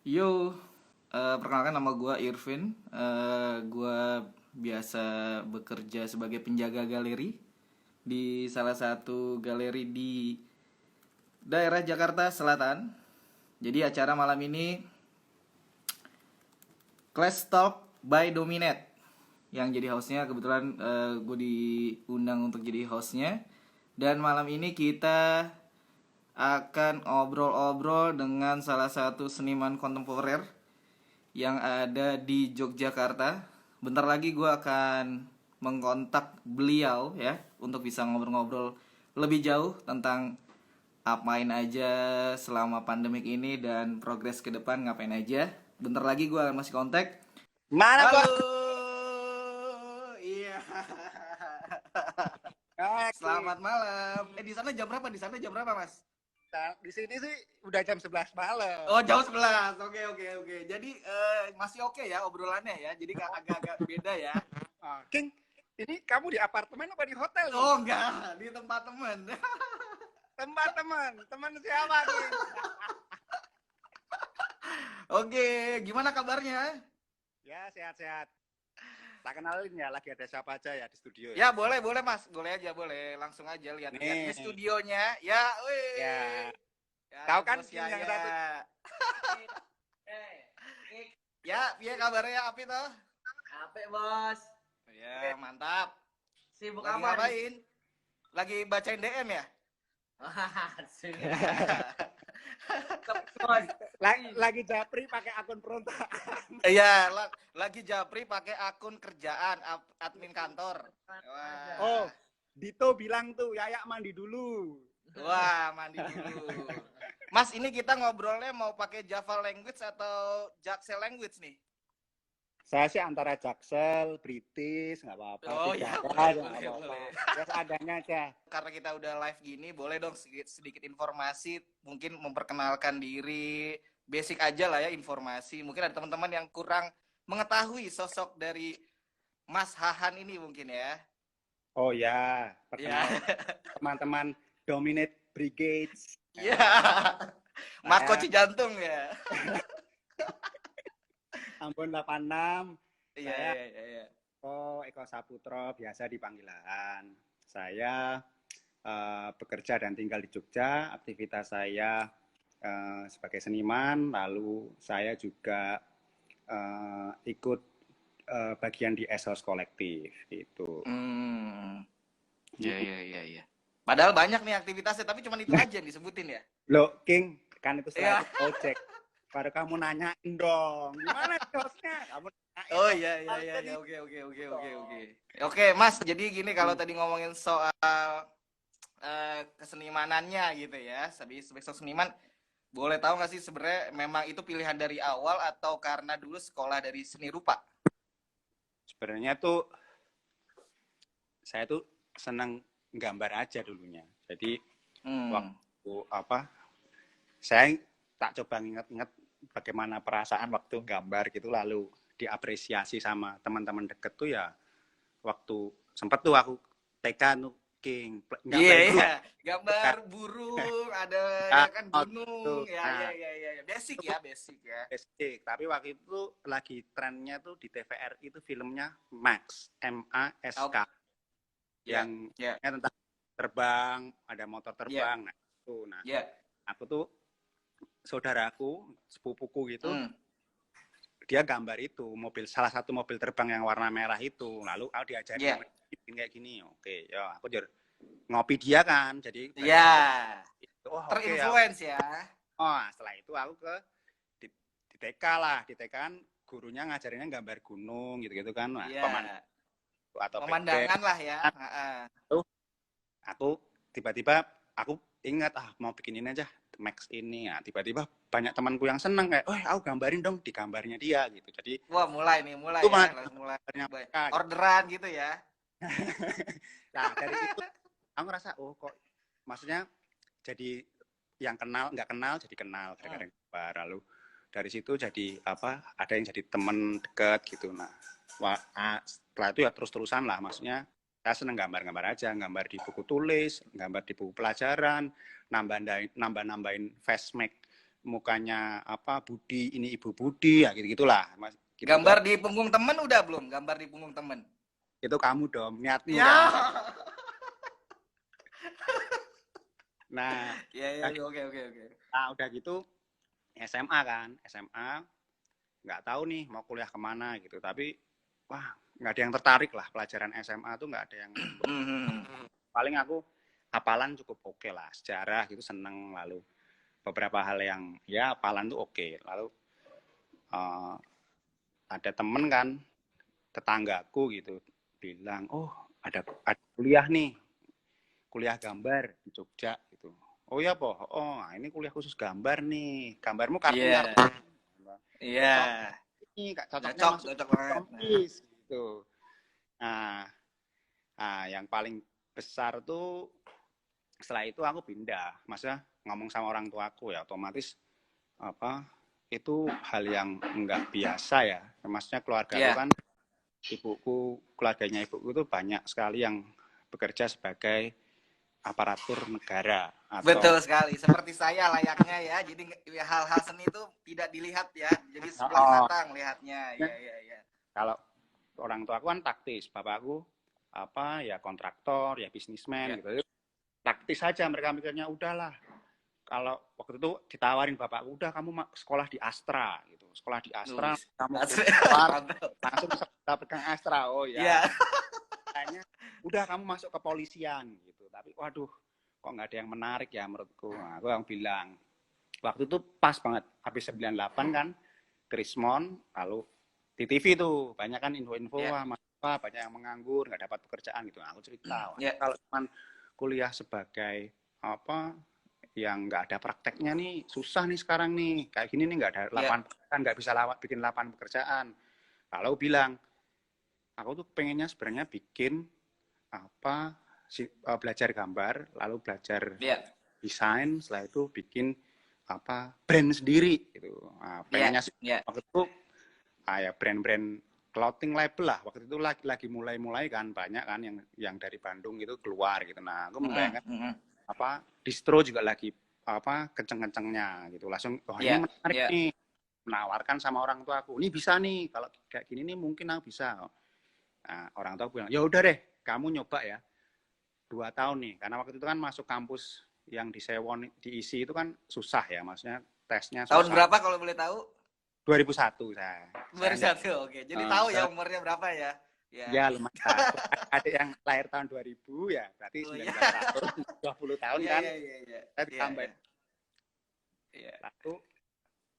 Yo, perkenalkan nama gue Irvin. Gue biasa bekerja sebagai penjaga galeri di salah satu galeri di daerah Jakarta Selatan. Jadi acara malam ini Class Talk by Dominate. Yang jadi hostnya kebetulan gue diundang untuk jadi hostnya. Dan malam ini kita akan obrol-obrol dengan salah satu seniman kontemporer yang ada di Yogyakarta. Bentar lagi gue akan mengkontak beliau ya untuk bisa ngobrol-ngobrol lebih jauh tentang apain aja selama pandemik ini dan progres ke depan ngapain aja. Bentar lagi gue masih kontak. Mana Halo, bos? iya. Oke. Selamat malam. Di sana jam berapa? Di sana jam berapa, Mas? Di sini sih udah jam 11 malam. Oh, jam 11. Oke. Jadi masih oke ya obrolannya ya. Jadi agak-agak beda ya. King, ini kamu di apartemen apa di hotel nih? Oh enggak, di tempat temen. Tempat teman siapa nih? Oke, gimana kabarnya? Ya sehat-sehat. Tak kenalin ya, lagi ada siapa aja ya di studio Ya ya. boleh Mas, boleh aja boleh. Langsung aja lihat Nih, ini studionya. Ya, ya. wih. Ya Tahu ada kan bos King yang ya. satu? Ya, piye kabarnya Api toh? Capek bos. Ya, mantap. Sibuk Lagi apa nih? ngapain? Lagi bacain DM ya? Sibuk bos. Lagi japri pakai akun perontak. Iya, lagi japri pakai akun kerjaan admin kantor. Wah. Oh, Dito bilang tuh, Yayak mandi dulu. Wah, mandi dulu. Mas, ini kita ngobrolnya mau pakai Java language atau Jaksel language nih? Saya sih antara Jaksel, British, nggak apa-apa. Oh ya, Tiga boleh, aja nggak boleh, apa-apa. boleh. Ya seadanya aja. Karena kita udah live gini, boleh dong sedikit informasi, mungkin memperkenalkan diri, basic aja lah ya informasi. Mungkin ada teman-teman yang kurang mengetahui sosok dari Mas Hahan ini mungkin ya. Oh ya, Ya. perkenalkan teman-teman Dominate Brigades. Iya. Mas Koci jantung ya. Ambon 86. Iya. Eko Saputro, biasa dipanggil Aan. Saya bekerja dan tinggal di Jogja. Aktivitas saya sebagai seniman, lalu saya juga ikut bagian di Esos Kolektif gitu. Iya. Padahal banyak nih aktivitasnya, tapi cuma itu aja yang disebutin ya. Loh, King, kan itu Iya. setelah project. Baru kamu nanyain dong, gimana hostnya? Kamu nanyain Oh dong. iya. Oke. Oke, Mas, jadi gini kalau tadi ngomongin soal kesenimanannya gitu ya, sebagai seniman, boleh tahu nggak sih sebenarnya memang itu pilihan dari awal atau karena dulu sekolah dari seni rupa? Sebenarnya tuh saya tuh senang gambar aja dulunya. Jadi waktu saya tak coba ingat-ingat bagaimana perasaan waktu gambar gitu, lalu diapresiasi sama teman-teman deket tuh ya waktu sempet tuh aku TK tuh King Iya, gambar burung, ada ya kan gunung, ya. Basic ya. basic. Tapi waktu itu lagi trennya tuh di TVRI itu filmnya Max, MASK, yang tentang terbang, ada motor terbang. Aku tuh saudaraku, sepupuku gitu, dia gambar itu salah satu mobil terbang yang warna merah itu. Lalu aku diajarin kayak gini. Oke, ya aku ngopi dia kan. Jadi terinfluence ya. Oh, setelah itu aku di TK lah. Di TK kan gurunya ngajarinnya gambar gunung gitu-gitu kan. Nah, pemandangan lah ya. Aku tiba-tiba aku ingat mau bikin ini aja Max ini ya. Tiba-tiba banyak temanku yang seneng kayak, aku gambarin dong di gambarnya dia gitu. Jadi mulai orderan gitu ya. Nah, dari itu aku ngerasa kok maksudnya jadi yang nggak kenal jadi kenal gara-gara gambar. Lalu dari situ jadi ada yang jadi temen deket gitu. Nah, setelah itu ya terus-terusan lah, maksudnya saya seneng gambar-gambar aja, gambar di buku tulis, gambar di buku pelajaran, nambah-nambahin face make mukanya apa Budi, ini Ibu Budi, ya gitu-gitulah. Mas, gitu. Gambar di punggung temen udah belum? Gambar di punggung temen. Itu kamu dong, niatmu Ya. kan. Nah, Ya, oke. nah udah gitu SMA kan, SMA nggak tahu nih mau kuliah kemana gitu, tapi wah nggak ada yang tertarik lah pelajaran SMA tuh nggak ada yang paling aku hafalan cukup oke lah, sejarah gitu seneng, lalu beberapa hal yang ya hafalan tuh oke. Lalu ada temen kan tetanggaku gitu bilang, oh ada kuliah nih, kuliah gambar di Jogja gitu. Oh ya po, oh nah, ini kuliah khusus gambar nih, gambarmu kartun Iya. ini cocoknya masuk Cocok banget. kompis gitu. Nah, yang paling besar tuh setelah itu aku pindah, maksudnya ngomong sama orang tuaku ya otomatis apa itu hal yang enggak biasa ya, maksudnya keluarga aku kan keluarganya ibuku itu banyak sekali yang bekerja sebagai aparatur negara. Betul sekali, seperti saya layaknya ya. Jadi hal-hal seni itu tidak dilihat ya, jadi sebelah mata melihatnya. Iya. Kalau orang tua aku kan taktis, bapakku apa ya kontraktor, ya bisnismen gitu. Taktis saja mereka mikirnya udahlah. Kalau waktu itu ditawarin bapakku, udah kamu sekolah di Astra gitu. Sekolah di Astra, kamu langsung bisa pegang Astra. Oh ya. Kayaknya udah kamu masuk ke kepolisian gitu. Tapi waduh, kok nggak ada yang menarik ya menurutku. Nah, aku yang bilang waktu itu pas banget habis 98 kan Krismon, lalu di TV tuh banyak kan info-info mahasiswa banyak yang menganggur nggak dapat pekerjaan gitu. Nah, aku cerita kalau cuman kuliah sebagai apa yang nggak ada prakteknya nih susah nih sekarang nih kayak gini nih nggak ada lapangan pekerjaan, nggak bisa bikin lapangan pekerjaan. Lalu bilang aku tuh pengennya sebenarnya bikin apa belajar gambar lalu belajar desain, setelah itu bikin apa brand sendiri gitu. Nah, pengennya waktu itu ya brand-brand clothing label lah waktu itu lagi mulai kan banyak kan yang dari Bandung itu keluar gitu. Nah aku membayangkan apa distro juga lagi apa kenceng-kencengnya gitu, langsung ini menarik nih, menawarkan sama orang tua aku ini bisa nih kalau kayak gini nih mungkin aku bisa. Nah, orang tua aku bilang ya udah deh kamu nyoba ya 2 tahun nih, karena waktu itu kan masuk kampus yang di Sewon diisi itu kan susah ya, maksudnya tesnya susah. Tahun berapa kalau boleh tahu? 2001 saya. 2001, oke. Jadi tahu ya umurnya berapa ya? Ya lumayan. Ada yang lahir tahun 2000 ya, berarti 19 tahun, 20 tahun kan. Saya ditambahin. Lalu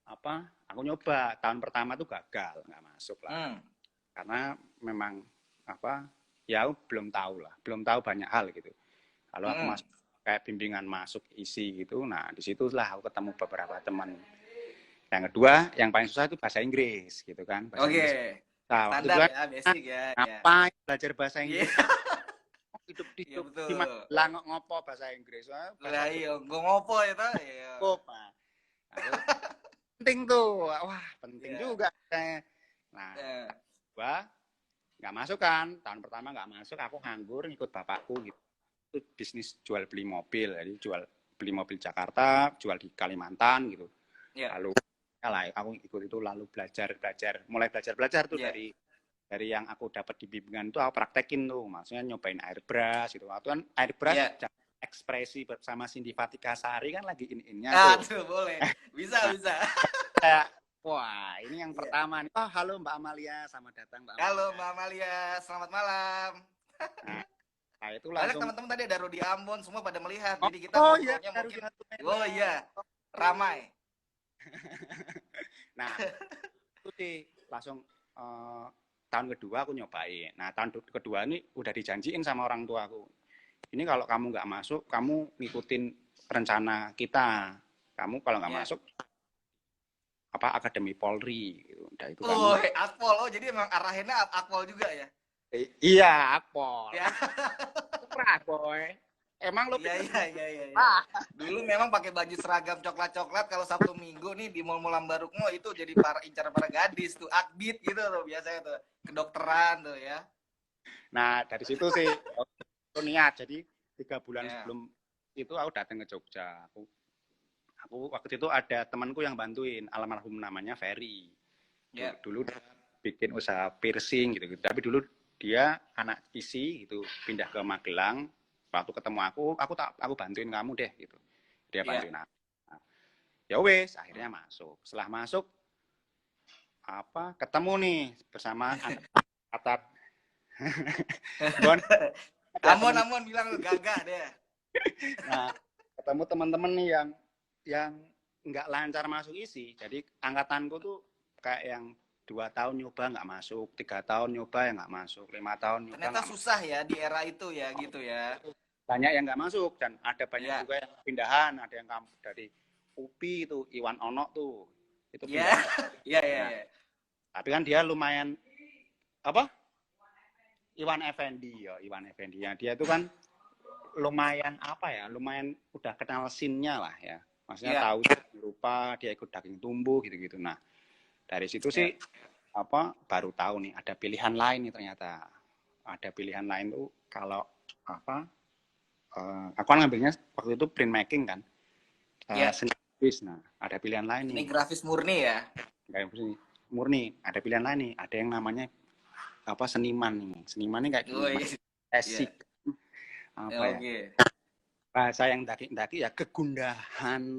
apa? Aku nyoba tahun pertama tuh gagal, nggak masuk lah. Karena memang apa? Ya aku belum tahu banyak hal gitu. Kalau aku masuk kayak bimbingan masuk isi gitu, nah disitulah aku ketemu beberapa teman. Yang kedua, yang paling susah itu bahasa Inggris gitu kan. Inggris. Nah, standar ya, basic ya. Ngapain belajar bahasa Inggris? Hidup di Magelang ngopo bahasa Inggris. Lah iya, gue ngopo ya ta. Ngopo. Penting tuh. Wah, penting juga. Nah, gua nggak masuk kan. Tahun pertama nggak masuk, aku nganggur ngikut bapakku gitu. Itu bisnis jual beli mobil. Jadi jual beli mobil Jakarta, jual di Kalimantan gitu. Lalu aku ikut itu lalu mulai belajar tuh dari yang aku dapat di bimbingan itu aku praktekin tuh, maksudnya nyobain airbrush gitu. Waktu kan airbrush ekspresi bersama Cindy Fatikasari kan lagi in-innya tuh. Boleh. Bisa. Kayak wah, ini yang pertama nih. Oh, halo Mbak Amalia, selamat datang Mbak Amalia. Halo Mbak Amalia, selamat malam. Nah, itu langsung teman-teman tadi ada Rudi Ambon semua pada melihat. Jadi kita ngobrolnya mungkin ramai. Nah, itu sih langsung tahun kedua aku nyobain. Nah, tahun kedua ini udah dijanjiin sama orang tua aku. Ini kalau kamu nggak masuk, kamu ngikutin rencana kita. Kamu kalau nggak masuk, apa Akademi Polri. Gitu. Udah itu Akpol. Oh, jadi emang arahannya Akpol juga ya? Iya, Akpol. Boy. Emang lo Iya. Dulu memang pakai baju seragam coklat-coklat kalau Sabtu Minggu nih di Mall Ambarukmo itu jadi incaran para gadis tuh, akbit gitu tuh biasanya tuh, kedokteran tuh ya. Nah, dari situ sih aku niat. Jadi 3 bulan sebelum itu aku datang ke Jogja. Aku waktu itu ada temanku yang bantuin, almarhum namanya Ferry. Ya. Dulu dia bikin usaha piercing gitu. Tapi dulu dia anak isi gitu, pindah ke Magelang. Waktu ketemu aku bantuin kamu deh gitu. Dia bantuin aku. Nah, ya wes, akhirnya masuk. Setelah masuk ketemu nih bersama Atat. Bon, Amon bilang lu gagah deh. Nah, ketemu teman-teman nih yang nggak lancar masuk isi. Jadi angkatanku tuh kayak yang 2 tahun nyoba nggak masuk, 3 tahun nyoba ya nggak masuk, 5 tahun nyoba Ternyata nggak susah ya di era itu ya gitu ya. masuk. Banyak yang nggak masuk dan ada banyak Ya. juga yang pindahan. Ada yang dari UPI itu Iwan Ono tuh itu Ya. pindah. Ya. Nah, tapi kan dia lumayan apa? Iwan Effendi ya, Iwan Effendi. Ya, dia itu kan lumayan lumayan udah kenal scene-nya lah ya. Maksudnya tahu rupa dia ikut daging tumbuh gitu-gitu. Nah, dari situ sih baru tahu nih ada pilihan lain nih ternyata. Ada pilihan lain tuh kalau aku kan ngambilnya waktu itu printmaking kan. Seni grafis. Nah, ada pilihan lain nih. Ini grafis murni ya. Grafis murni, ada pilihan lain nih. Ada yang namanya seniman nih. Seniman ini kayak gimana? Esik. Bahasa yang daki-daki ya kegundahan.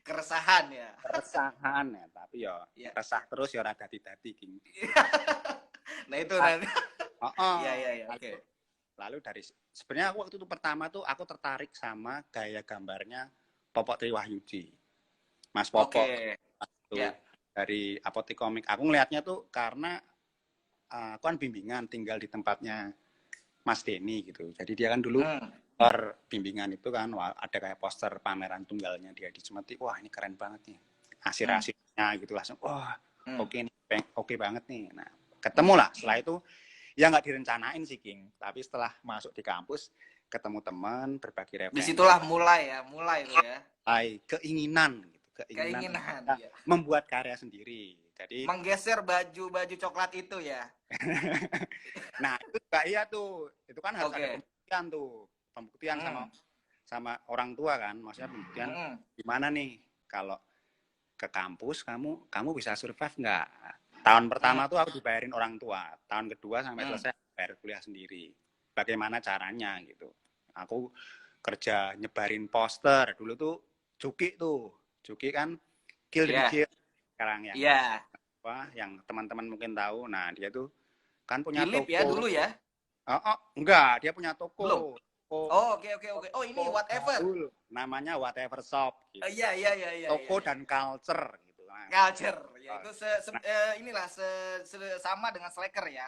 Keresahan ya. Keresahan ya, tapi ya resah terus ya ora dadi-dadi King. Nah itu nanti. Iya, oke. Lalu dari sebenarnya aku waktu itu pertama tuh aku tertarik sama gaya gambarnya Popok Triwahyudi. Mas Popok. Dari Apotik Komik. Aku ngelihatnya tuh karena aku kan bimbingan tinggal di tempatnya Mas Denny gitu. Jadi dia kan dulu bimbingan itu kan ada kayak poster pameran tunggalnya dia di Cemeti. Wah, ini keren banget nih. Asir-asirnya gitu langsung. Wah, oke banget nih. Nah, ketemulah. Setelah itu ya nggak direncanain sih King, tapi setelah masuk di kampus ketemu teman, berbagi referensi. Disitulah mulai tuh ya. Keinginan membuat karya sendiri. Jadi menggeser baju coklat itu ya. Nah, itu juga iya tuh. Itu kan harus ada pembuktian sama orang tua kan. Maksudnya pembuktian gimana nih kalau ke kampus kamu bisa survive nggak? Tahun pertama tuh aku dibayarin orang tua. Tahun kedua sampai selesai bayar kuliah sendiri. Bagaimana caranya gitu. Aku kerja nyebarin poster. Dulu tuh Juki kan Kill the Kill sekarang yang teman-teman mungkin tahu. Nah, dia tuh kan punya Philip toko. Ya dulu ya? Enggak, dia punya toko. Belum. Oke. Oh, ini Whatever. Namanya Whatever Shop gitu. Iya. Toko dan culture gitu. Nah, culture. Ya itu inilah sama dengan Slacker ya.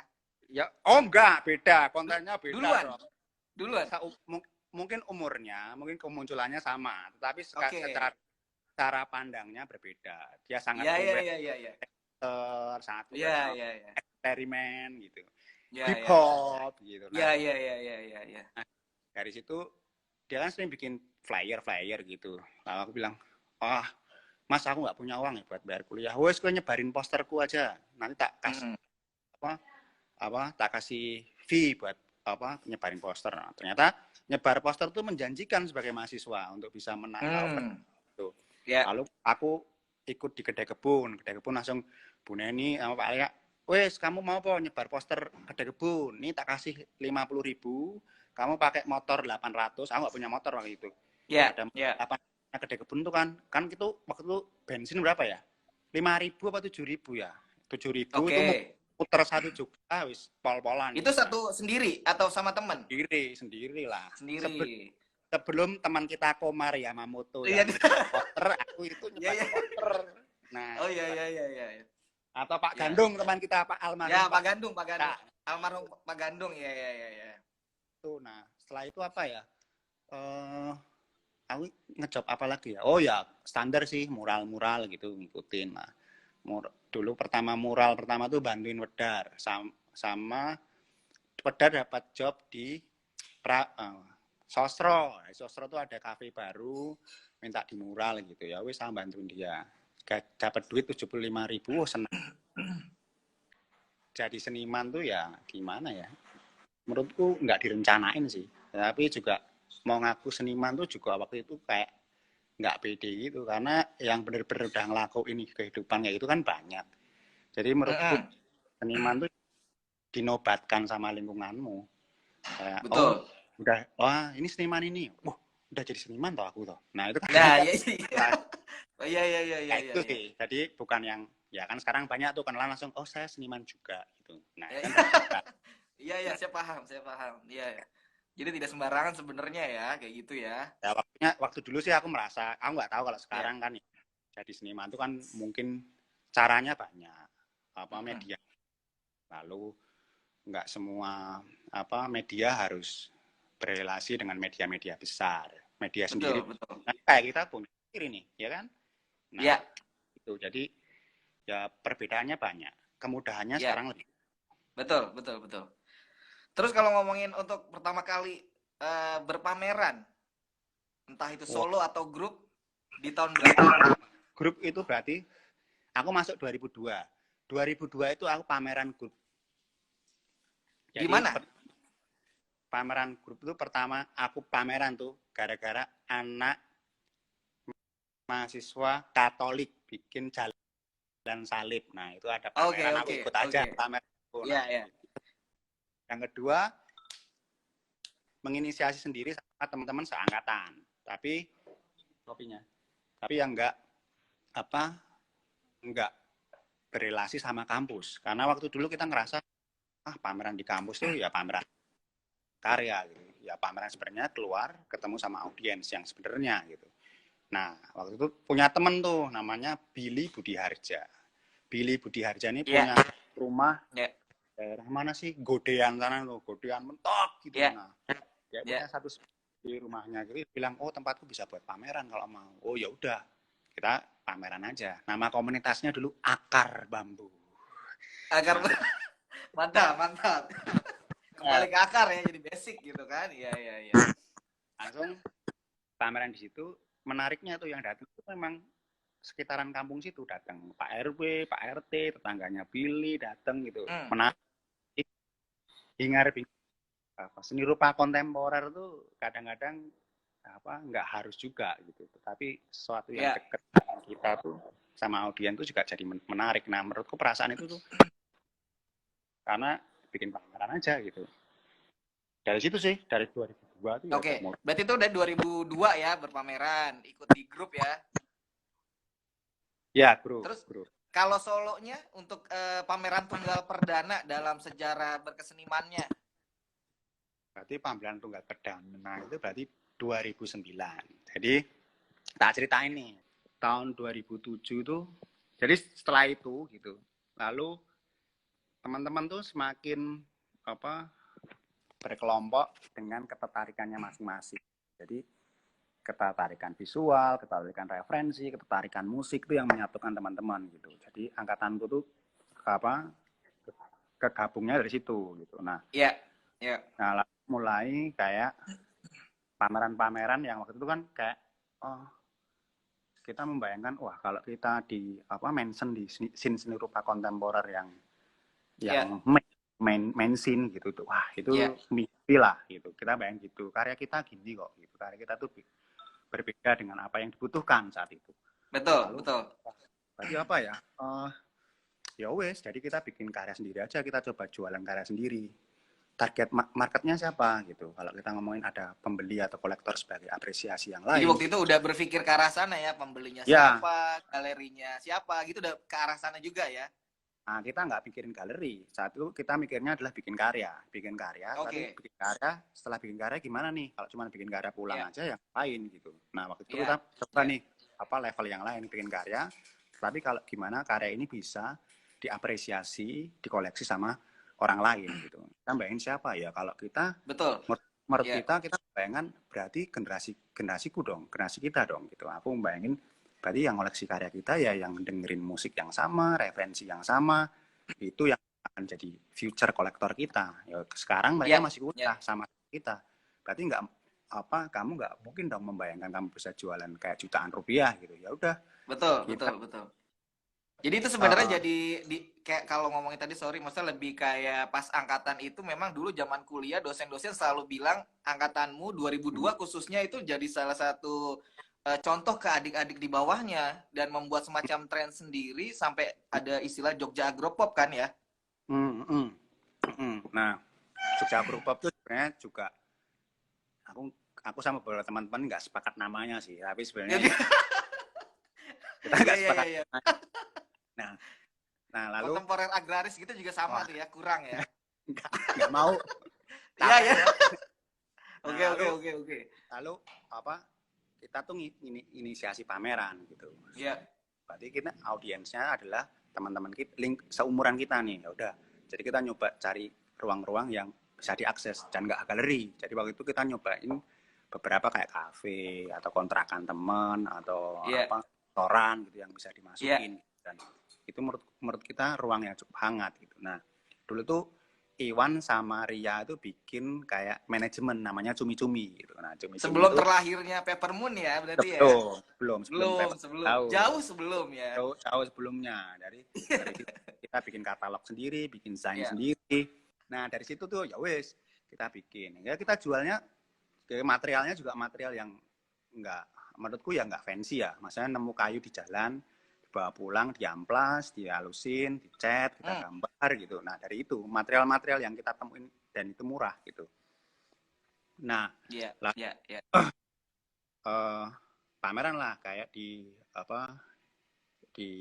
Ya, enggak, beda. Kontennya beda. Duluan. Mungkin umurnya, mungkin kemunculannya sama, tetapi secara cara pandangnya berbeda. Dia sangat sangat eksperimen gitu. Hip hop gitu. Iya. Nah, dari situ dia kan sering bikin flyer gitu. Lalu aku bilang, Mas aku nggak punya uang ya buat bayar kuliah. Wes gue nyebarin posterku aja. Nanti tak kasih tak kasih fee buat nyebarin poster. Nah, ternyata nyebar poster tuh menjanjikan sebagai mahasiswa untuk bisa menang gitu. Lalu aku ikut di Kedai Kebun langsung Bu Neni sama Pak Alek, wes kamu mau apa nyebar poster Kedai Kebun? Ini tak kasih 50.000, kamu pakai motor 800, aku nggak punya motor waktu itu. Ada 8 Kedai Kebun tuh kan gitu waktu itu bensin berapa ya? 5.000 apa 7.000 ya? 7.000 itu puter 1 juga wis pol-polan. Itu satu sendiri atau sama teman? Sendiri lah. Sendiri. Sebelum teman kita Komar Yamamoto poster, aku itu nyebar poster. Nah. Iya. Atau Pak Gandung teman kita Pak almarhum. Ya, Pak Gandung. Almarhum Pak Gandung. Ya. Tuh, nah, setelah itu apa ya? Aku ngejob apa lagi ya? Oh ya, standar sih mural gitu ngikutin. Nah, dulu mural pertama tuh bantuin Wedar sama Wedar dapat job di Sosro tuh ada kafe baru minta di mural gitu ya, wis sama bantuin dia. Dapat duit 75.000, senang. Jadi seniman tuh ya gimana ya? Menurutku nggak direncanain sih. Tapi juga mau ngaku seniman tuh juga waktu itu kayak nggak pede gitu karena yang bener-bener udah ngelakuin kehidupan kayak itu kan banyak. Jadi menurutku seniman tuh dinobatkan sama lingkunganmu. Kayak, Betul. udah, wah ini seniman ini, wah udah jadi seniman toh aku toh. Nah itu kan Nah, iya iya. itu sih. Jadi bukan yang ya kan sekarang banyak tuh kenalan langsung, oh saya seniman juga gitu. Nah kan iya, saya paham. Iya. Jadi tidak sembarangan sebenarnya ya, kayak gitu ya. ya waktu dulu sih aku merasa, aku nggak tahu kalau sekarang kan ya, jadi seniman itu kan mungkin caranya banyak, media. Lalu nggak semua media harus berrelasi dengan media-media besar, media sendiri. Betul. Nah, kayak kita pun sendiri nih, ya kan? Nah, ya. Itu jadi ya perbedaannya banyak, kemudahannya sekarang lebih. Betul. Terus kalau ngomongin untuk pertama kali berpameran, entah itu solo atau grup, di tahun berapa? Grup itu berarti aku masuk 2002. 2002 itu aku pameran grup. Jadi, Gimana? Pameran grup itu pertama aku pameran tuh gara-gara anak mahasiswa Katolik bikin jalan salib. Nah, itu ada pameran, aku ikut aja pameran. Iya. Yang kedua, menginisiasi sendiri sama teman-teman seangkatan. Tapi yang enggak berrelasi sama kampus. Karena waktu dulu kita ngerasa pameran di kampus tuh ya pameran karya gitu. Ya pameran sebenarnya keluar ketemu sama audiens yang sebenarnya gitu. Nah, waktu itu punya temen tuh namanya Billy Budiharja. Billy Budiharja ini punya rumah daerah mana sih? Godean sana loh, Godean mentok gitu. Nah, dia punya satu di rumahnya gitu, bilang, "Oh, tempatku bisa buat pameran kalau mau." Oh, ya udah. Kita pameran aja. Nama komunitasnya dulu Akar Bambu. Akar mantap. Kembali ke akar ya, jadi basic gitu kan. Iya. Langsung pameran di situ, menariknya tuh yang datang itu memang sekitaran kampung situ datang. Pak RW, Pak RT, tetangganya Billy datang gitu. Menarik. Hingar seni rupa kontemporer tuh kadang-kadang nggak harus juga gitu. Tapi sesuatu yang dekat kita tuh sama audiens tuh juga jadi menarik. Nah, menurutku perasaan itu tuh karena bikin pameran aja gitu. Dari situ sih, dari 2002 tuh. Oke, berarti itu udah 2002 ya berpameran, ikut di grup ya? Ya, grup. Terus kalau solonya untuk pameran tunggal perdana dalam sejarah berkesenimannya? Berarti pameran tunggal perdana itu berarti 2009. Jadi tak ceritain nih, tahun 2007 tuh, jadi setelah itu gitu, lalu teman-teman tuh semakin berkelompok dengan ketertarikannya masing-masing. Jadi ketertarikan visual, ketertarikan referensi, ketertarikan musik itu yang menyatukan teman-teman gitu. Jadi angkatanku tuh kegabungnya dari situ gitu. Nah, nah mulai kayak pameran-pameran yang waktu itu kan kayak kita membayangkan kalau kita di mention di seni rupa kontemporer yang main scene gitu tuh. Wah, itu mimpi lah gitu. Kita bayang gitu. Karya kita gini kok gitu. Karya kita tuh berbeda dengan apa yang dibutuhkan saat itu. Betul. Berarti apa ya? Ya wes, jadi kita bikin karya sendiri aja, kita coba jualan karya sendiri. Target marketnya siapa gitu. Kalau kita ngomongin ada pembeli atau kolektor sebagai apresiasi yang lain. Jadi waktu itu udah berpikir ke arah sana ya, pembelinya siapa, galerinya siapa, gitu udah ke arah sana juga ya. Nah, kita nggak pikirin galeri. Saat itu kita mikirnya adalah bikin karya. Tapi bikin karya, setelah bikin karya gimana nih? Kalau cuma bikin karya pulang aja yang lain gitu. Nah, waktu itu kita coba nih, level yang lain bikin karya. Tapi kalau gimana karya ini bisa diapresiasi, dikoleksi sama orang lain gitu. Kita bayangin siapa ya? Kalau kita, menurut kita bayangkan berarti generasiku dong, generasi kita dong gitu. Aku bayangin berarti yang koleksi karya kita ya yang dengerin musik yang sama, referensi yang sama, itu yang akan jadi future kolektor kita. Ya, sekarang mereka masih kuliah sama kita. Berarti kamu nggak mungkin dong membayangkan kamu bisa jualan kayak jutaan rupiah gitu. Ya udah. Betul. Jadi itu sebenarnya kayak kalau ngomongin tadi maksudnya lebih kayak pas angkatan itu memang dulu zaman kuliah dosen-dosen selalu bilang angkatanmu 2002 khususnya itu jadi salah satu contoh ke adik-adik di bawahnya dan membuat semacam tren sendiri sampai ada istilah Jogja Agropop kan ya? Nah, Jogja Agropop tuh sebenarnya juga aku sama beberapa teman-teman nggak sepakat namanya sih, tapi sebenarnya kita nggak sepakat. Iya. Nah lalu Kontemporer agraris gitu juga sama tuh ya, kurang ya? nggak mau. Iya ya. Nah, Oke. Lalu apa? Kita tuh inisiasi pameran gitu. Iya. Berarti kita audiensnya adalah teman-teman kita, seumuran kita nih. Ya udah. Jadi kita nyoba cari ruang-ruang yang bisa diakses dan nggak galeri. Jadi waktu itu kita nyobain beberapa kayak kafe atau kontrakan teman atau restoran gitu yang bisa dimasukin. Dan itu menurut kita ruang yang cukup hangat gitu. Nah, dulu tuh Iwan sama Ria itu bikin kayak manajemen namanya Cumi-Cumi gitu. Nah, Cumi-Cumi sebelum itu, terlahirnya Peppermoon ya berarti ya? Belum. Jauh sebelum ya. Jauh sebelumnya. Dari kita bikin katalog sendiri, bikin desain sendiri. Nah, dari situ tuh ya wes kita bikin. Ya kita jualnya materialnya juga material yang menurutku ya enggak fancy ya. Maksudnya nemu kayu di jalan, bawa pulang, diamplas, dihalusin, dicat, kita gambar gitu. Nah, dari itu material-material yang kita temuin dan itu murah gitu. Nah, pameran lah kayak di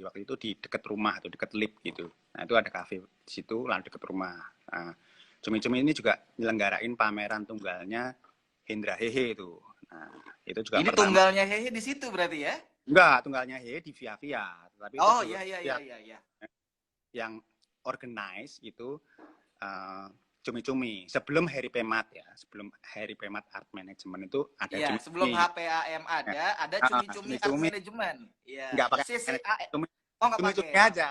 waktu itu di dekat rumah atau dekat lift gitu. Nah, itu ada kafe di situ, lalu dekat rumah. Nah, Cumi-Cumi ini juga nyelenggarain pameran tunggalnya Hendra Hehe itu. Nah, itu juga ini tunggalnya Hehe di situ berarti ya? Enggak, tunggalnya di via. Tapi iya. Yang organize itu Cumi-Cumi. Sebelum Harry Pemat ya, sebelum Harry Pemat Art Management itu ada Cumi-Cumi. Sebelum HPAM ada Cumi-Cumi Art Management. Iya. Enggak pakai Cumi-Cumi aja,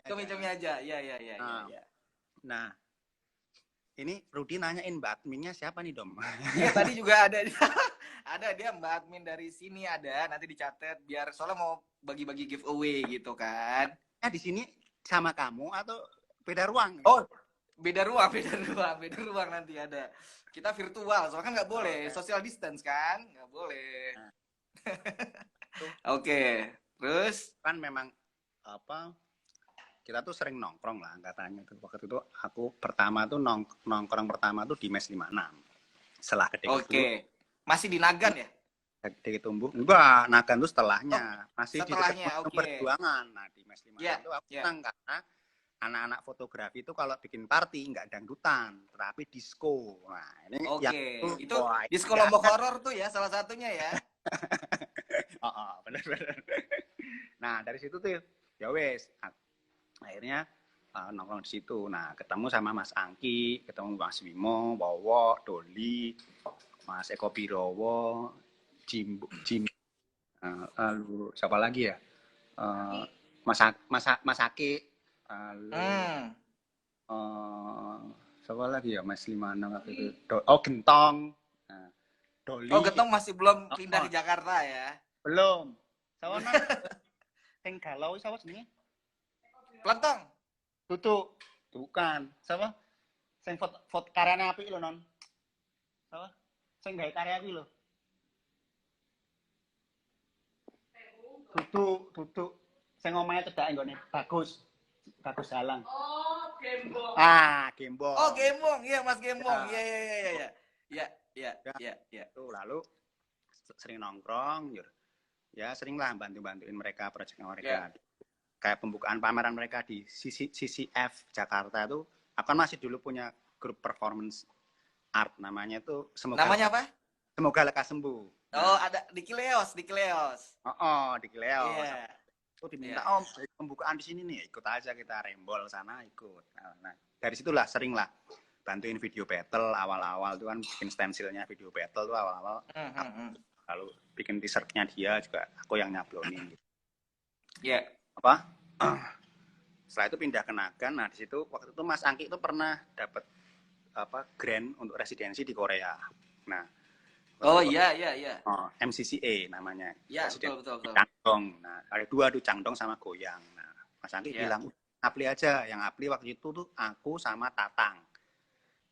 Cumi-Cumi aja. Iya. Nah, ini Rudi nanyain Mbak adminnya siapa nih, Dom? Iya, tadi juga ada. Ada dia Mbak admin dari sini ada, nanti dicatat biar soalnya mau bagi-bagi giveaway gitu kan. Di sini sama kamu atau beda ruang? Oh, beda ruang nanti ada. Kita virtual, soalnya kan nggak boleh social distance kan, nggak boleh. Oke, terus kan memang kita tuh sering nongkrong lah katanya tuh. Waktu itu aku pertama tuh nongkrong pertama tuh di Mes 56. Setelah gede. Oke. Masih di Nagan ya? Gede tumbuh. Enggak, Nagan tuh setelahnya. Masih setelahnya, di Perjuangan. Nah, di Mes 56 itu aku senang karena anak-anak fotografi itu kalau bikin party nggak dangdutan, tetapi disco. Nah, ini yang itu disco Lombok Horor tuh ya salah satunya ya. Benar. Nah, dari situ tuh ya wes akhirnya nongkrong di situ. Nah, ketemu sama Mas Angki, ketemu Mas Bimo, Wowo, Doli, Mas Eko Birowo, Jim, lalu siapa lagi ya? Mas Aki, siapa lagi ya? Mas Limana waktu itu. Gentong. Nah, Doli. Gentong masih belum pindah di Jakarta ya? Belum. Siapa nang? Sing galau siapa jenenge? Pelentong. Tutu. Bukan. Siapa? Sing foto karyane apik lho, Non. Siapa? Sing gawe karya iki lho. Tutu. Sing omahe cedhake nggone bagus Halang. Gembong. Gembong. Gembong. Iya, Mas Gembong. Iya. Tuh, lalu sering nongkrong, ya seringlah bantuin mereka proyeknya mereka. Kayak pembukaan pameran mereka di CCF Jakarta itu, aku kan masih dulu punya grup performance art namanya tuh namanya apa? Semoga lekas sembuh. Ada di Kileos. Di Kileos. Iya. Tuh diminta pembukaan di sini nih, ikut aja kita rembol sana ikut. Nah, dari situlah sering lah bantuin video battle awal-awal tuh kan bikin stensilnya video battle tuh awal-awal. Lalu bikin t-shirtnya dia juga aku yang nyablonin gitu. Iya. Setelah itu pindah ke Nagan. Nah, di situ waktu itu Mas Angki itu pernah dapat grant untuk residensi di Korea. Nah, iya. MCCA namanya. Iya, betul. Cangdong. Nah, ada dua tuh Cangdong sama Goyang. Nah, Mas Angki bilang apply aja. Yang apply waktu itu tuh aku sama Tatang.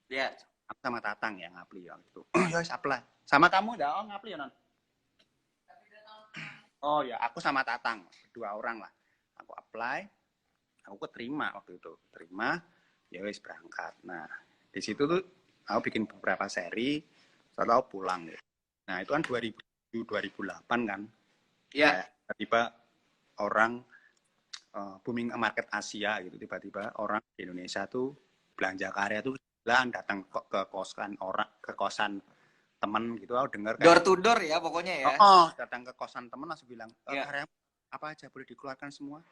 Iya. Aku sama Tatang yang apply waktu itu. Ya, apply. Sama kamu enggak ngapli ya, Non? Oh ya, aku sama Tatang, 2 orang lah. Aku apply, aku keterima waktu itu. Terima, ya wis berangkat. Nah, di situ tuh aku bikin beberapa seri, setelah aku pulang. Gitu. Nah, itu kan 2008 kan. Ya. Tiba-tiba orang booming market Asia gitu, tiba-tiba orang di Indonesia tuh belanja karya tuh datang ke kosan temen gitu, aku dengar Door kayak to door ya pokoknya ya. datang ke kosan temen langsung bilang karya apa aja boleh dikeluarkan semua,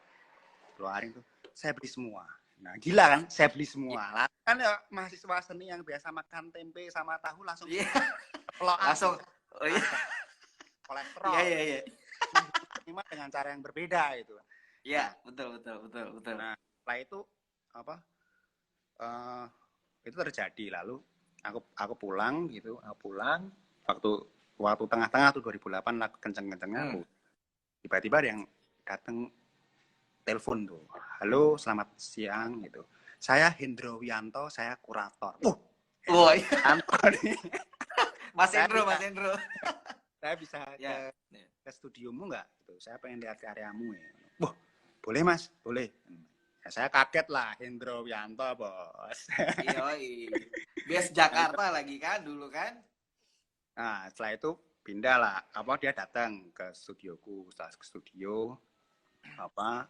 keluarin tuh, saya beli semua. Nah gila kan, saya beli semua lah kan ya, mahasiswa seni yang biasa makan tempe sama tahu langsung langsung kolesterol terima dengan cara yang berbeda itu. Iya, betul. Nah, setelah itu apa? Itu terjadi, lalu aku pulang gitu, waktu tengah-tengah tuh 2008 lah kenceng-kencengnya aku. Tiba-tiba ada yang datang telepon tuh. Halo, selamat siang gitu. Saya Hendro Wianto, saya kurator. Wianto nih. Mas Hendro. Saya bisa ke studiomu nggak? Gitu. Saya pengen lihat karyamu ya. Boleh mas, boleh. Ya, saya kaget lah, Hendro Wianto bos. Bias Jakarta lagi kan dulu kan. Nah setelah itu pindah lah, dia datang ke studioku, setelah ke studio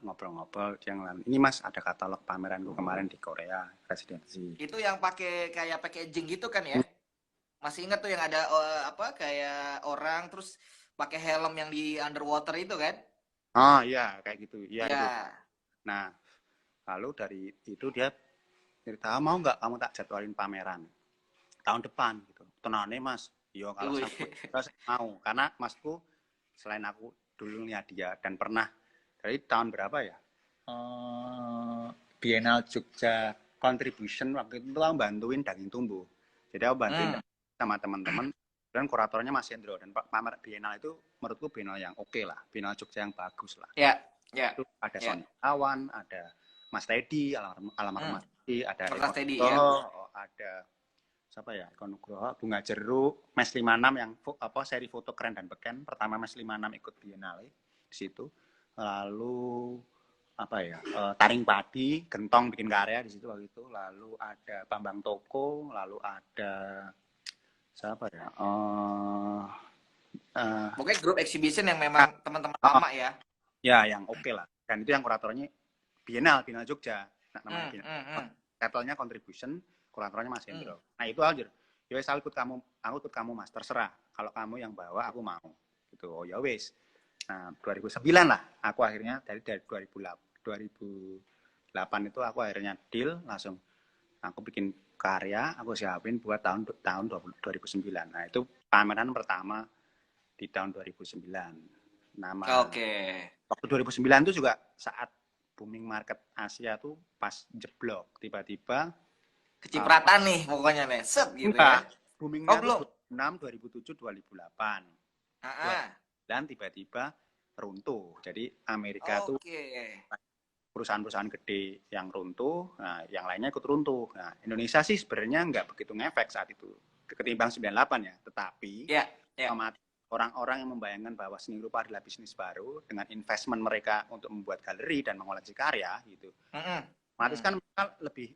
ngobrol-ngobrol yang lain. Ini mas ada katalog pameranku kemarin di Korea residensi. Itu yang pakai kayak packaging gitu kan ya? Masih ingat tuh yang ada kayak orang terus pakai helm yang di underwater itu kan? Oh iya kayak gitu. Iya. Itu. Ya. Nah lalu dari itu dia cerita, mau nggak kamu tak jadwalin pameran tahun depan gitu. Tenane mas, yo kalau saya mau, karena masku selain aku dulunya dia dan pernah dari tahun berapa ya, Biennale Jogja Contribution waktu itu aku bantuin Daging Tumbuh, jadi aku bantuin sama teman-teman dan kuratornya Mas Hendro, dan pamer Biennale itu menurutku Biennale yang oke lah, Biennale Jogja yang bagus lah. Itu ada Sonia Awan, ada Mas Teddy, almarhum Mas Teddy, ada Eko Teddy, ada siapa ya, Eko Nugroho, Bunga Jeruk, Mes 56 yang seri foto keren dan beken. Pertama Mes 56 ikut Biennale di situ. Lalu Taring Padi, Gentong bikin karya di situ waktu itu. Lalu ada Bambang Toko, lalu ada siapa ya? Pokoknya grup exhibition yang memang teman-teman lama ya. Ya, yang oke lah. Dan itu yang kuratornya Biennale Jogja. Namanya title-nya Contribution, kuratornya Mas Hendro. Nah itu aja. Ya wes aku ikut kamu Mas, terserah. Kalau kamu yang bawa aku mau. Gitu. Oh ya wes. Nah 2009 lah aku akhirnya dari 2008 itu aku akhirnya deal langsung. Aku bikin karya, aku siapin buat tahun 2009. Nah itu pameran pertama di tahun 2009. Waktu 2009 itu juga saat booming market Asia tuh pas jeblok, tiba-tiba kecipratan nih pokoknya nih, set gitu ya. Boomingnya tuh 2006, 2007, 2008. Dan tiba-tiba runtuh. Jadi Amerika tuh perusahaan-perusahaan gede yang runtuh, nah yang lainnya ikut runtuh. Nah Indonesia sih sebenarnya nggak begitu ngefek saat itu ketimbang 98 ya, tetapi orang-orang yang membayangkan bahwa seni rupa adalah bisnis baru dengan investment mereka untuk membuat galeri dan mengoleksi karya gitu. Otomatis kan mereka lebih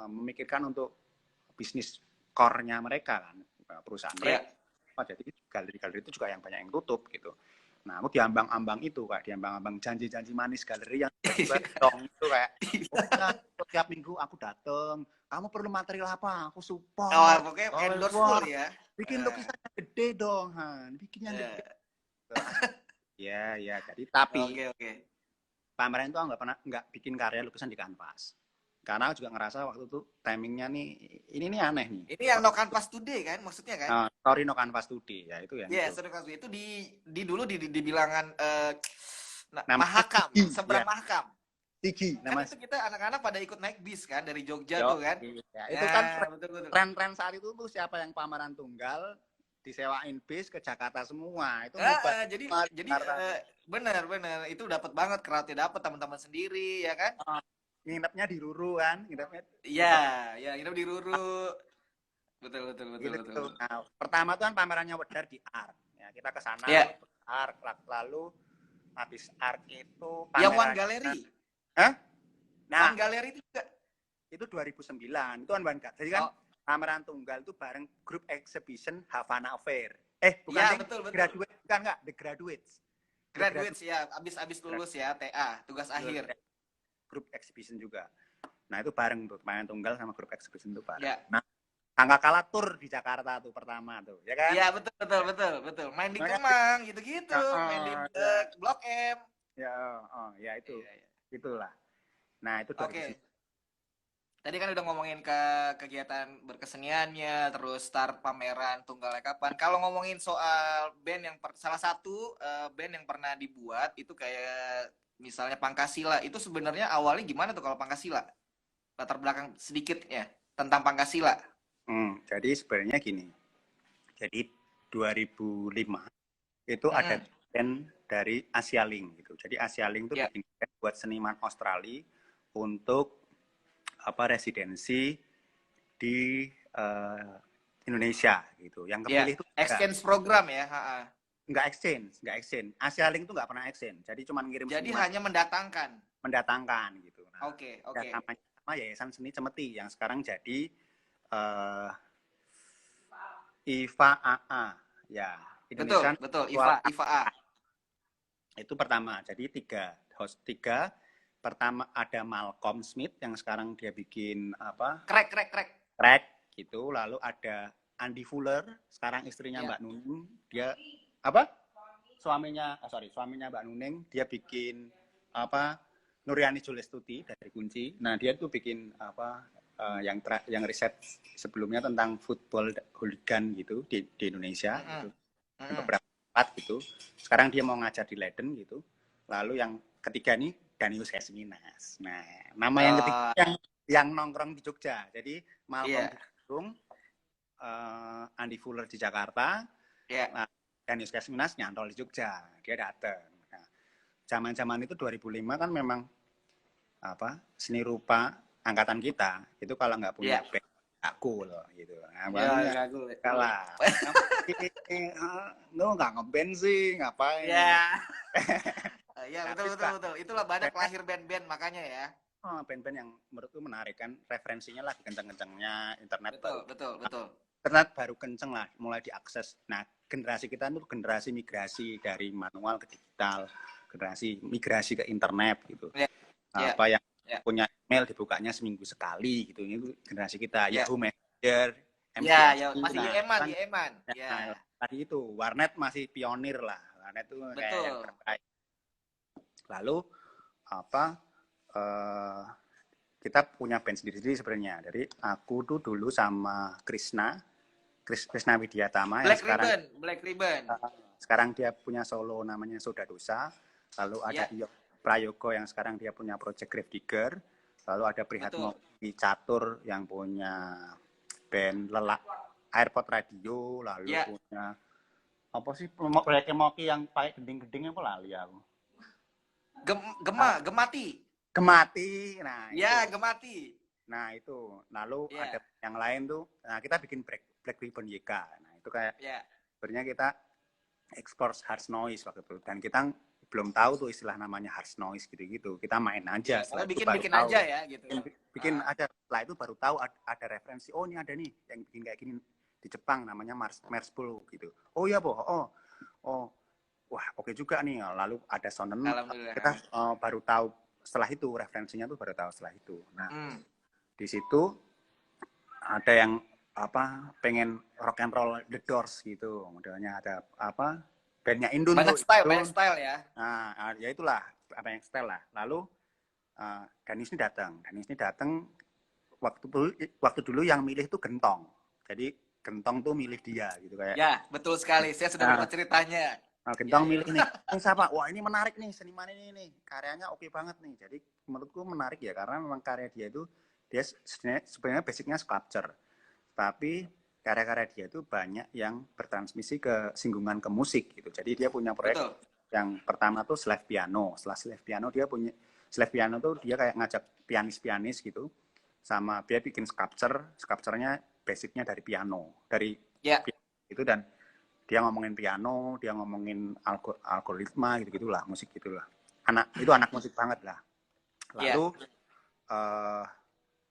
memikirkan untuk bisnis core-nya mereka kan, perusahaan mereka. Jadi galeri-galeri itu juga yang banyak yang tutup gitu. Nah, aku diambang-ambang itu, kayak diambang-ambang janji-janji manis galeri yang dong itu kayak setiap minggu aku datang, kamu perlu material apa? Aku support. Pokoknya endorse full ya. Bikin lukisan yang gede dong, Han. Bikin yang gede. Ya, jadi tapi pameran itu nggak bikin karya lukisan di kanvas. Karena aku juga ngerasa waktu itu timingnya nih, ini nih aneh nih. Ini yang No Canvas Today kan, maksudnya kan? Story No Canvas Today, ya itu yang. Story No Canvas Today itu dulu di bilangan Mahakam, seberang Mahakam. Tigi, kan itu kita anak-anak pada ikut naik bis kan dari Jogja tuh kan. Itu kan tren saat itu tuh siapa yang pameran tunggal disewain bis ke Jakarta semua. Itu jadi benar itu dapat banget, crowd-nya dapat, teman-teman sendiri ya kan. Nginepnya di Ruru kan, nginep di Ruru. Betul. Nah, pertama tuh kan pamerannya Wedar di Art. Ya, kita ke sana Ark. Lalu habis Ark itu Yang One pameran. Gallery. Hah? Nah, One Gallery itu juga. itu 2009. Itu One Gallery. Jadi kan pameran tunggal itu bareng grup exhibition Havana Affair. Bukan Iya, ding, betul. Graduate, bukan enggak? The Graduates. Graduates ya, abis lulus ya, TA, tugas akhir. Grup exhibition juga. Nah, itu bareng tuh, pameran tunggal sama grup exhibition itu bareng. Ya. Nah, angka kalah tur di Jakarta tuh pertama tuh, ya kan? Iya, betul. Main di Kemang gitu-gitu, main di Blok M. Ya itu. Iya. Itulah. Nah, itu 2009. Oke. Tadi kan udah ngomongin ke kegiatan berkeseniannya, terus start pameran tunggalnya kapan. Kalau ngomongin soal band yang salah satu band yang pernah dibuat itu kayak misalnya Pangkasila, itu sebenarnya awalnya gimana tuh kalau Pangkasila? Latar belakang sedikitnya tentang Pangkasila. Jadi sebenarnya gini. Jadi 2005 itu ada band dari Asialing gitu. Jadi Asialing itu bikin band buat seniman Australia untuk residensi di Indonesia gitu. Yang kepilih itu exchange program ya, nggak exchange. Asialing itu nggak pernah exchange. Jadi cuma ngirim. Jadi seniman, hanya mendatangkan gitu. Nah, Oke. Sama Yayasan Seni Cemeti yang sekarang jadi IFA AA ya. Indonesian betul. IFA A. Itu pertama. Jadi host tiga. Pertama ada Malcolm Smith yang sekarang dia bikin Crack gitu. Lalu ada Andy Fuller, sekarang istrinya Mbak Nunung, dia suaminya Mbak Nunung, dia bikin Nuriani Julestuti dari Kunci. Nah, dia tuh bikin yang riset sebelumnya tentang football hooligan gitu di Indonesia gitu. Beberapa tempat gitu. Sekarang dia mau ngajar di Leiden gitu. Lalu yang ketiga nih Danius Kesminas. Nah, nama yang ketiga yang nongkrong di Jogja. Jadi Malcolm di Bandung, Andy Fuller di Jakarta, nah, Danius Kesminas nyantol di Jogja. Dia datang. Nah, zaman-zaman itu 2005 kan memang seni rupa angkatan kita itu kalau nggak punya band nggak cool gitu. Nah, kalah. Lu nggak ngeband sih, ngapain? Ya betul. Itulah banyak lahir band-band makanya ya. Band-band yang menurutku menarik kan, referensinya lagi kenceng-kencengnya, internet betul. Internet baru kenceng lah, mulai diakses. Nah, generasi kita itu generasi migrasi dari manual ke digital, generasi migrasi ke internet gitu. Yang punya email dibukanya seminggu sekali gitu. Ini generasi kita. Yahoo Messenger, MCSI. Masih Yeman. Tadi itu warnet masih pionir lah. Warnet itu kayak yang terbaik. Lalu kita punya band sendiri sebenarnya. Jadi aku tuh dulu sama Krishna Widyatama Black yang Ribbon. Sekarang dia punya solo namanya Soda Dosa. Lalu ada Iyo Prayogo yang sekarang dia punya project Grave Digger. Lalu ada Prihatmo Catur yang punya band Airport Radio. Lalu punya proyeknya Moki yang pakai gending-gendingnya apa lali aku. Gemati. Nah, Gemati. Nah, itu. Lalu ada yang lain tuh. Nah, kita bikin Black Ribbon YK. Nah, itu kayak sebenarnya kita ekspor hard noise waktu itu. Dan kita belum tahu tuh istilah namanya hard noise gitu-gitu. Kita main aja. Bikin aja ya gitu. Bikin aja. Setelah itu baru tahu ada referensi. Oh, ini ada nih yang bikin kayak gini di Jepang namanya Merspool gitu. Oh iya, wah, oke juga nih. Lalu ada Sonnen. Kita baru tahu setelah itu, referensinya tuh baru tahu setelah itu. Nah, di situ ada yang pengen rock and roll The Doors gitu. Modelnya ada bandnya Indun. Banyak style ya. Nah, ya itulah banyak style lah. Lalu Danis ini datang waktu dulu yang milih tuh Gentong. Jadi Gentong tuh milih dia gitu kayak. Ya, betul sekali. Saya sudah dengar ceritanya. Gentong milih nih. Siapa? Wah, ini menarik nih, seniman ini nih. Karyanya oke banget nih. Jadi menurutku menarik ya karena memang karya dia itu sebenarnya basicnya sculpture. Tapi karya-karya dia itu banyak yang bertransmisi ke singgungan ke musik gitu. Jadi dia punya proyek yang pertama tuh Slave Piano. Setelah Slave Piano Slave Piano tuh dia kayak ngajak pianis-pianis gitu. Sama dia bikin sculpture-nya basicnya dari piano. Piano itu dan dia ngomongin piano, dia ngomongin algoritma gitu-gitulah, musik gitulah. Itu anak musik banget lah. Lalu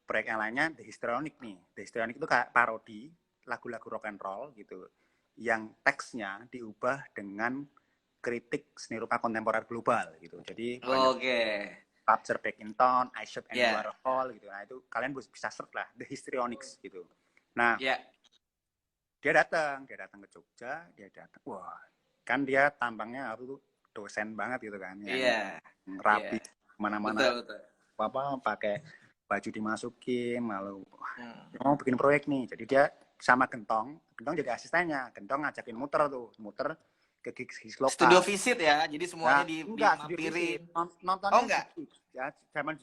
proyek yang lainnya The Histrionic nih. The Histrionic itu kayak parodi lagu-lagu rock and roll gitu, yang teksnya diubah dengan kritik seni rupa kontemporer global gitu. Jadi Capture Back in Town, I Shot and Warhol gitu. Nah itu kalian bisa search lah The Histrionics gitu. Nah dia datang ke Jogja, wah kan dia tampangnya tuh dosen banget gitu kan, yang rapi mana-mana, apa pakai baju dimasukin, lalu mau bikin proyek nih, jadi dia sama Gentong jadi asistennya, Gentong ngajakin muter ke gigs lokal. Studio visit ya, jadi semuanya dimampirin. Nontonnya enggak. Ya zaman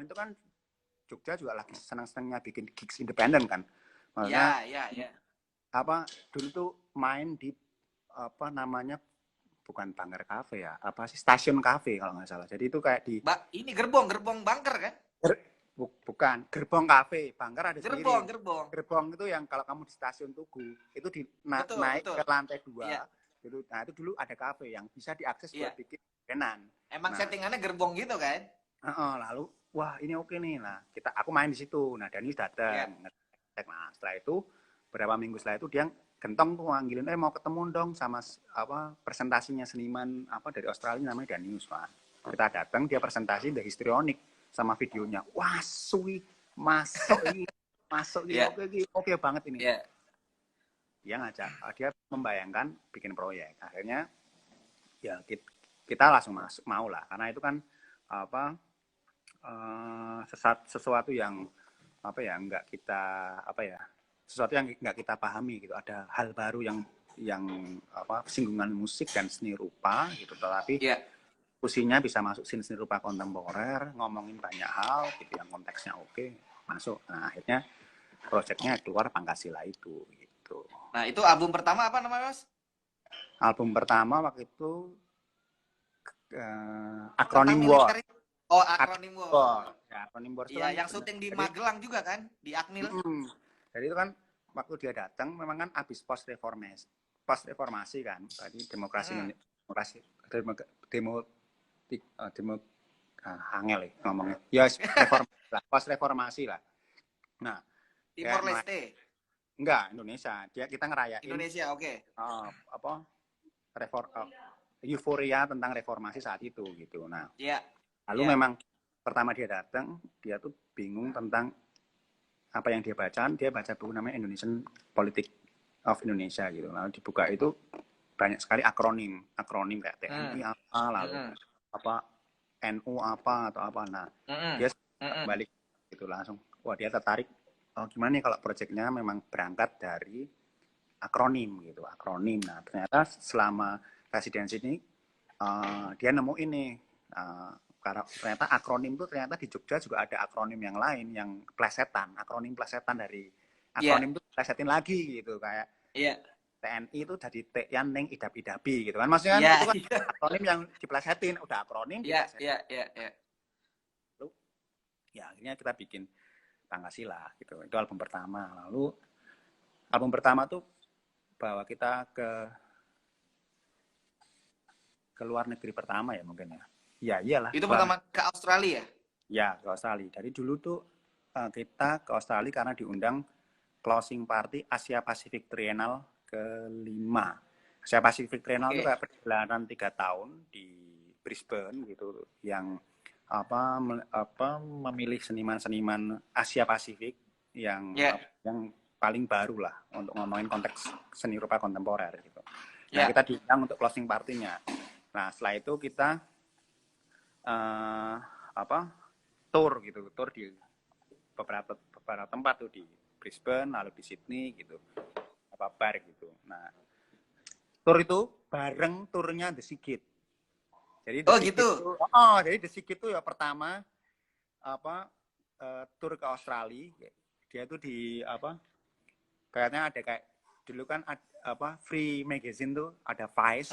itu kan Jogja juga lagi senang-senangnya bikin gigs independen kan. Maksudnya, apa dulu tuh main di apa namanya, bukan Bangker Cafe ya, apa sih, Stasiun Cafe kalau nggak salah. Jadi itu kayak di ini gerbong Bangker kan? Bukan, Gerbong Cafe. Bangker ada gerbong. Gerbong itu yang kalau kamu di Stasiun Tugu itu naik ke lantai 2. Gitu. Nah itu dulu ada kafe yang bisa diakses buat bikin penan. Emang settingannya gerbong gitu kan? Lalu wah ini oke nih. Nah aku main di situ. Nah Danius datang. Nah setelah itu beberapa minggu setelah itu dia Gentong tuh manggilin, mau ketemu dong sama apa presentasinya seniman apa dari Australia namanya Danius. Nah, kita datang, dia presentasi The Histrionic sama videonya. Wah sweet, masuk ini oke banget ini. Dia ngajak, dia membayangkan bikin proyek. Akhirnya ya kita langsung mau lah, karena itu kan apa sesuatu yang apa ya, sesuatu yang nggak kita pahami gitu. Ada hal baru yang apa singgungan musik dan seni rupa gitu, tetapi fusinya bisa masuk seni rupa kontemporer, ngomongin banyak hal gitu yang konteksnya oke, masuk. Nah akhirnya proyeknya keluar Pangkasila itu gitu. Nah itu album pertama apa namanya Mas? Album pertama waktu itu Acronym War. Acronym War. Ya, Acronym War. Iya, yang syuting di Magelang juga kan, di Akmil. Jadi itu kan waktu dia datang memang kan habis post reformasi kan, tadi angel ya ngomongnya. Ya post reformasi lah. Nah, Timor Leste. Enggak, Indonesia. Kita ngerayain Indonesia, oke. Euforia tentang reformasi saat itu gitu. Nah, lalu memang pertama dia datang, dia tuh bingung tentang apa yang dia baca buku namanya Indonesian Politics of Indonesia gitu. Lalu dibuka itu banyak sekali akronim kayak TNI apa, lalu apa NU apa atau apa. Nah, dia balik gitu langsung. Wah, dia tertarik. Oh, gimana nih kalau proyeknya memang berangkat dari akronim gitu, akronim. Nah, ternyata selama residensi ini dia nemu ini. Karena ternyata akronim itu ternyata di Jogja juga ada akronim yang lain yang akronim plesetan dari akronim itu plesetin lagi gitu, kayak TNI itu jadi T-yan neng idap-idapi gitu kan, maksudnya itu kan akronim yang diplesetin, udah akronim diplesetin. Lalu ya akhirnya kita bikin Pangkasila gitu, itu album pertama. Lalu album pertama tuh bawa kita ke luar negeri pertama ya mungkin ya. Ya iyalah. Itu pertama ke Australia? Ya, ke Australia. Dari dulu tuh kita ke Australia karena diundang closing party Asia Pacific Triennale ke-5. Asia Pacific Triennale itu kayak perjalanan 3 tahun di Brisbane gitu, yang memilih seniman-seniman Asia Pasifik yang paling baru lah untuk ngomongin konteks seni rupa kontemporer gitu. Nah, kita diundang untuk closing partinya. Nah, setelah itu kita tour di beberapa tempat tuh, di Brisbane, lalu di Sydney gitu, bar gitu. Nah, tour itu bareng turnya The Sigit. Jadi jadi The Sigit itu ya pertama tour ke Australia. Dia tuh di kayaknya ada kayak dulu kan free magazine tuh, ada Vice,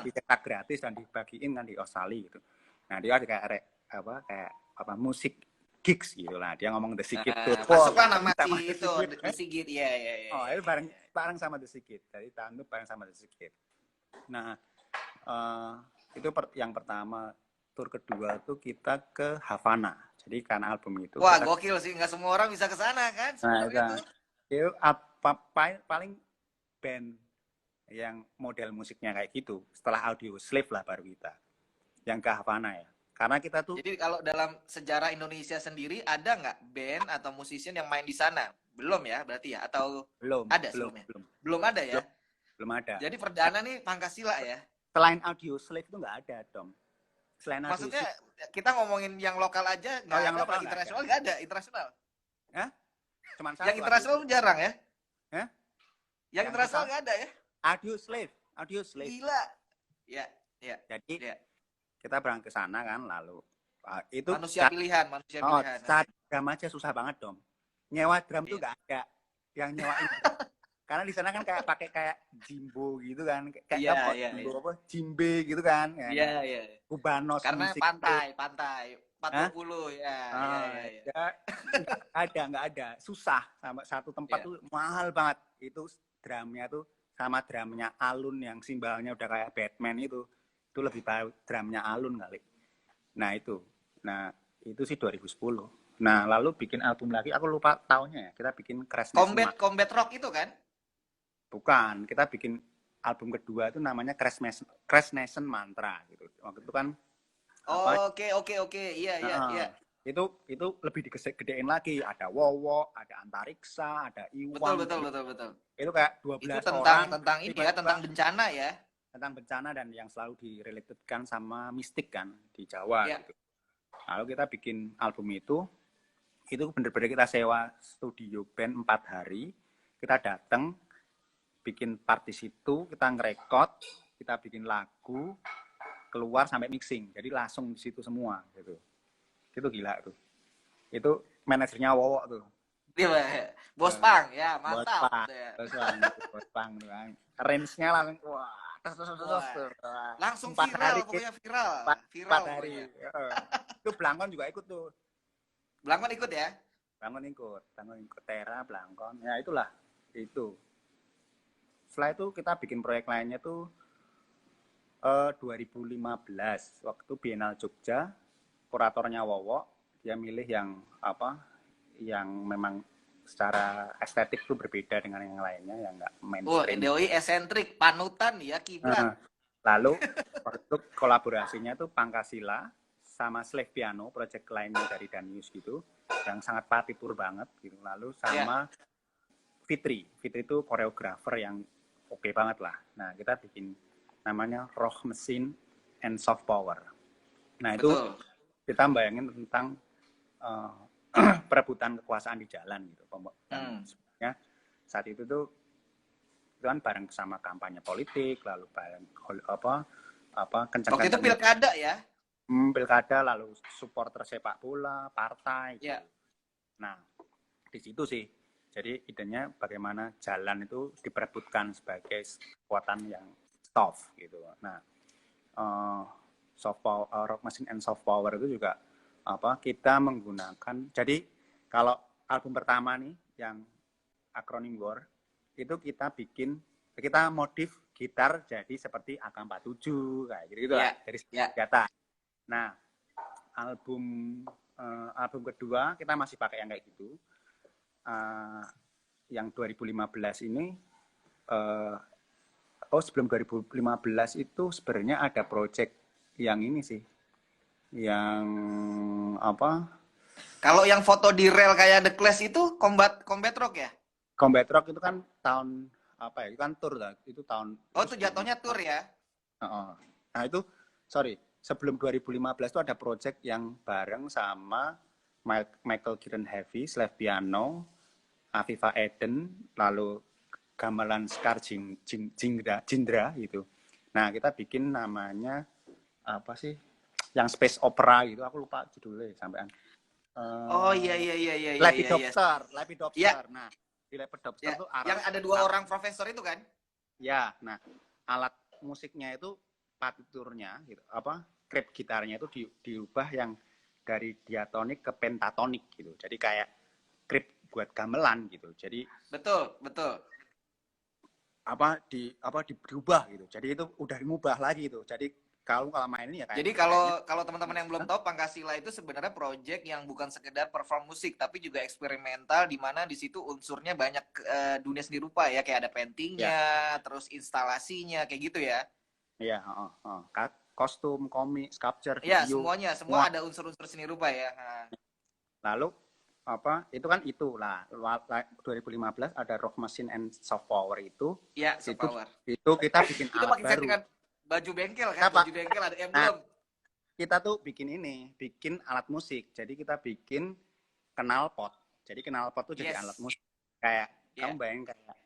dicetak gratis dan dibagiin kan di Australia gitu. Nah, dia ada kayak musik Gigs gitu lah. Dia ngomong The Sigit tuh. Masuklah nama sama si The itu, Sigit, The Sigit. Iya, iya, iya. Oh, itu bareng sama The Sigit. Jadi tahun itu bareng sama The Sigit. Nah, itu yang pertama. Tour kedua tuh kita ke Havana. Jadi karena album itu Wah, kita, gokil sih. Nggak semua orang bisa ke sana kan nah, sebenarnya tuh. itu paling band yang model musiknya kayak gitu. Setelah Audio Slave lah baru kita. Yang ke Havana ya. Karena kita tuh Jadi kalau dalam sejarah Indonesia sendiri ada nggak band atau musician yang main di sana? Belum ya berarti ya? Atau ada sebelumnya? Belum ada ya? Belum ada. Jadi perdana nih Pangkasila ya? Selain Audio Slave itu nggak ada, Dom. Selain Maksudnya kita ngomongin yang lokal aja nggak yang ada, lokal internasional nggak ada, internasional. Hah? Cuman satu. Yang internasional jarang ya? Hah? Yang internasional nggak ada ya? Audio Slave. Gila. Ya, ya. Jadi ya. kita berangkat ke sana kan, lalu itu manusia pilihan. Saat drum aja susah banget, Dom. Nyewa drum tuh nggak ada yang nyewain. Karena di sana kan kayak jimbo gitu kan, jimbe gitu kan. Iya. Kubanos karena musik pantai 40 ya. Nggak ada. Susah sama satu tempat tuh mahal banget. Itu drumnya tuh sama drumnya Alun yang simbalnya udah kayak Batman itu lebih baik drumnya Alun kali. Nah itu sih 2010. Nah lalu bikin album lagi, aku lupa tahunnya ya. Kita bikin Crash Nation. Combat Rock itu kan? Bukan, kita bikin album kedua itu namanya Crash Nation Mantra gitu. Waktu itu kan Oke. Iya. Itu lebih digedein lagi. Ada Wowo, ada Antariksa, ada Iwan. Betul. Itu kayak 12 itu orang. Tentang ini ya, tentang bencana ya. Tentang bencana dan yang selalu direlatedkan sama mistik kan di Jawa gitu. Lalu kita bikin album itu benar-benar kita sewa studio band 4 hari. Kita datang bikin part di situ, kita ngerekod, kita bikin lagu, keluar sampai mixing. Jadi langsung di situ semua gitu. Itu gila tuh. Itu manajernya Wowo tuh. Iya, Bos Pang ya, mantap. Bos Pang tuh kan. Range-nya langsung langsung viral, pokoknya viral. 4 hari. Itu Blangkon juga ikut tuh. Blangkon ikut ya? Blangkon ikut. Tera, Blangkon. Ya itulah. Itu. Setelah itu kita bikin proyek lainnya tuh 2015 waktu Biennale Jogja, kuratornya Wowo, dia milih yang memang secara estetik tuh berbeda dengan yang lainnya yang nggak mainstream. Doi esentrik, panutan ya, kiblat. Lalu waktu kolaborasinya tuh Pangkasila sama Slave Piano, proyek lainnya dari Danius gitu, yang sangat partitur banget gitu. Lalu sama Fitri itu koreografer yang oke banget lah. Nah, kita bikin namanya Rock Machine and Soft Power. Nah, itu kita bayangin tentang perebutan kekuasaan di jalan gitu. Sebenarnya saat itu tuh kan bareng sama kampanye politik, lalu bareng kencang-kencang. Waktu itu pilkada ya? Pilkada, lalu supporter sepak bola, partai. Gitu. Nah, di situ sih. Jadi idenya bagaimana jalan itu diperebutkan sebagai kekuatan yang soft gitu. Nah, soft power, Rock Machine and Soft Power itu juga kita menggunakan. Jadi kalau album pertama nih yang Acronym War itu kita modif gitar jadi seperti AK-47 kayak gitu lah dari senjata. Nah, album kedua kita masih pakai yang kayak gitu. Yang 2015 ini sebelum 2015 itu sebenarnya ada project yang ini sih yang kalau yang foto di rel kayak The Clash itu combat rock ya? Combat rock itu kan tahun itu kan tour lah, itu tahun itu jatuhnya tour ya? Nah itu sebelum 2015 itu ada project yang bareng sama Michael Kiren Heavy, Slave Piano, Afifa Eden, lalu Gamelan Skar Jindra gitu. Nah, kita bikin namanya apa sih? Yang space opera gitu, aku lupa judulnya sampean. Iya. Lepidopter. Nah, di Lepidopter tuh yang ada 2 orang profesor itu kan? Ya, nah alat musiknya itu partiturnya gitu, script gitarnya itu diubah yang dari diatonik ke pentatonik gitu. Jadi kayak krip buat gamelan gitu. Jadi Betul. diubah gitu. Jadi itu udah ngubah lagi gitu. Jadi kalau main ini ya kayak Jadi kalau teman-teman yang belum tahu, Pangkasila itu sebenarnya project yang bukan sekedar perform musik, tapi juga eksperimental, di mana di situ unsurnya banyak dunia seni rupa ya, kayak ada paintingnya, terus instalasinya, kayak gitu ya. Iya, kostum, komik, sculpture, Ya, video, semua ada unsur-unsur seni rupa ya. Lalu itu lah 2015 ada Rock Machine and Soft Power itu. Ya, Soft Power. Itu kita bikin itu alat pakai baru. dengan baju bengkel kan, baju bengkel ada emblem. Kita tuh bikin alat musik. Jadi kita bikin knalpot. Jadi knalpot tuh jadi alat musik. Kayak kamu bayangin kayak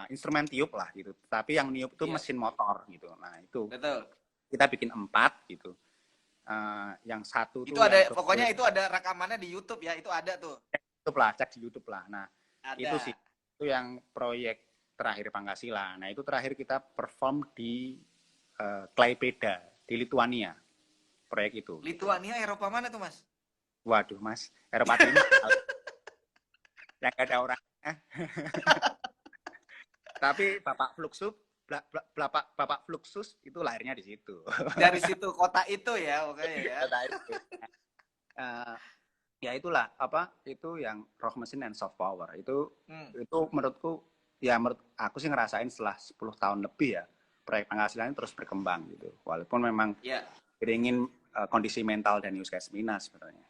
instrumen tiup lah gitu. Tapi yang niup itu mesin motor gitu. Nah itu. Betul. Kita bikin 4 gitu. Yang satu itu tuh ada, pokoknya itu ada rekamannya di YouTube ya, itu ada tuh. Cek di YouTube lah. Nah ada. itu yang proyek terakhir Pangkasila. Nah itu terakhir kita perform di Klaipėda di Lituania, proyek itu. Lituania Eropa mana tuh Mas? Waduh Mas, Eropa Timur. Yang gak ada orang. Tapi Bapak Fluxus itu lahirnya di situ. Dari situ, kota itu ya, pokoknya ya. Kota itu. Ya itulah itu yang Rock Machine and Soft Power itu menurutku menurut aku sih ngerasain setelah 10 tahun lebih ya proyek Pangkasila ini terus berkembang gitu, walaupun memang beringin kondisi mental dan Yus Kasmina sebenarnya.